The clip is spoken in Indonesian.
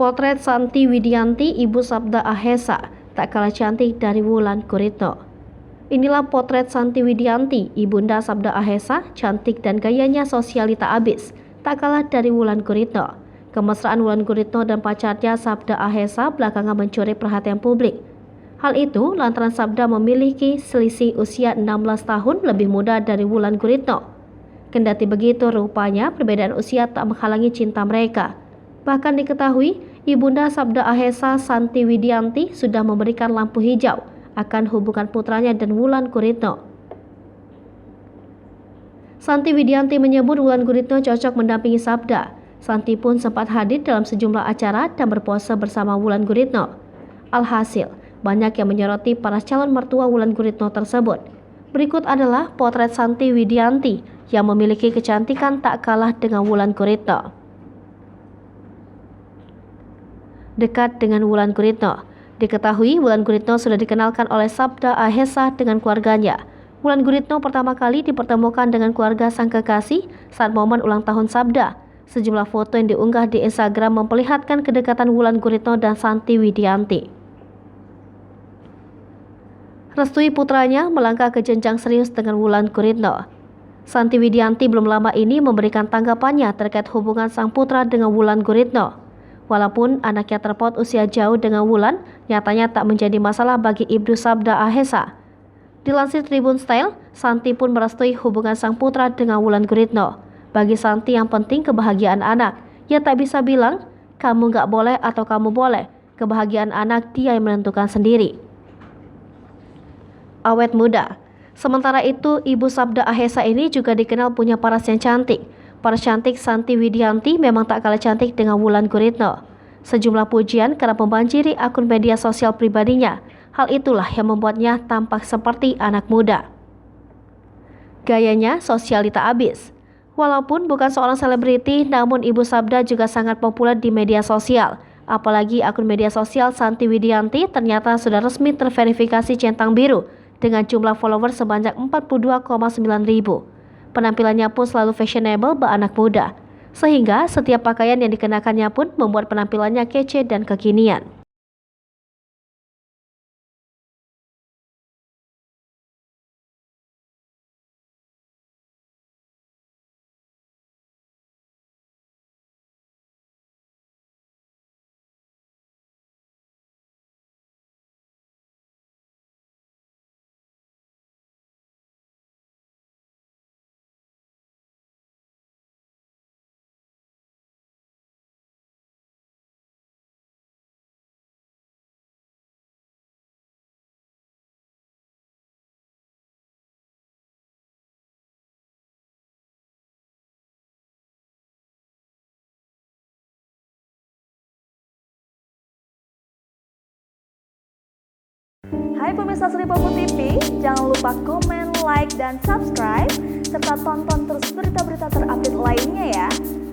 Potret Santi Widianti, Ibu Sabda Ahesa, tak kalah cantik dari Wulan Guritno. Inilah potret Santi Widianti, Ibunda Sabda Ahesa, cantik dan gayanya sosialita abis, tak kalah dari Wulan Guritno. Kemesraan Wulan Guritno dan pacarnya Sabda Ahesa belakangan mencuri perhatian publik. Hal itu lantaran Sabda memiliki selisih usia 16 tahun lebih muda dari Wulan Guritno. Kendati begitu, rupanya perbedaan usia tak menghalangi cinta mereka. Bahkan diketahui, Ibunda Sabda Ahesa Santi Widianti sudah memberikan lampu hijau akan hubungan putranya dan Wulan Guritno. Santi Widianti menyebut Wulan Guritno cocok mendampingi Sabda. Santi pun sempat hadir dalam sejumlah acara dan berpose bersama Wulan Guritno. Alhasil, banyak yang menyoroti para calon mertua Wulan Guritno tersebut. Berikut adalah potret Santi Widianti yang memiliki kecantikan tak kalah dengan Wulan Guritno. Dekat dengan Wulan Guritno. Diketahui Wulan Guritno sudah dikenalkan oleh Sabda Ahesa dengan keluarganya. Wulan Guritno pertama kali dipertemukan dengan keluarga sang kekasih saat momen ulang tahun Sabda. Sejumlah foto yang diunggah di Instagram memperlihatkan kedekatan Wulan Guritno dan Santi Widianti. Restui putranya melangkah ke jenjang serius dengan Wulan Guritno. Santi Widianti belum lama ini memberikan tanggapannya terkait hubungan sang putra dengan Wulan Guritno. Walaupun anaknya terpaut usia jauh dengan Wulan, nyatanya tak menjadi masalah bagi Ibnu Sabda Ahesa. Dilansir Tribun Style, Santi pun merestui hubungan sang putra dengan Wulan Guritno. Bagi Santi yang penting kebahagiaan anak. Ia tak bisa bilang, kamu gak boleh atau kamu boleh. Kebahagiaan anak dia yang menentukan sendiri. Awet muda. Sementara itu, Ibu Sabda Ahesa ini juga dikenal punya paras yang cantik. Paras cantik Santi Widianti memang tak kalah cantik dengan Wulan Guritno. Sejumlah pujian kerap membanjiri akun media sosial pribadinya. Hal itulah yang membuatnya tampak seperti anak muda. Gayanya sosialita abis. Walaupun bukan seorang selebriti, namun Ibu Sabda juga sangat populer di media sosial. Apalagi akun media sosial Santi Widianti ternyata sudah resmi terverifikasi centang biru dengan jumlah follower sebanyak 42,9 ribu. Penampilannya pun selalu fashionable beranak muda, sehingga setiap pakaian yang dikenakannya pun membuat penampilannya kece dan kekinian. Hai pemirsa Sri Popo TV, jangan lupa komen, like, dan subscribe, serta tonton terus berita-berita terupdate lainnya ya.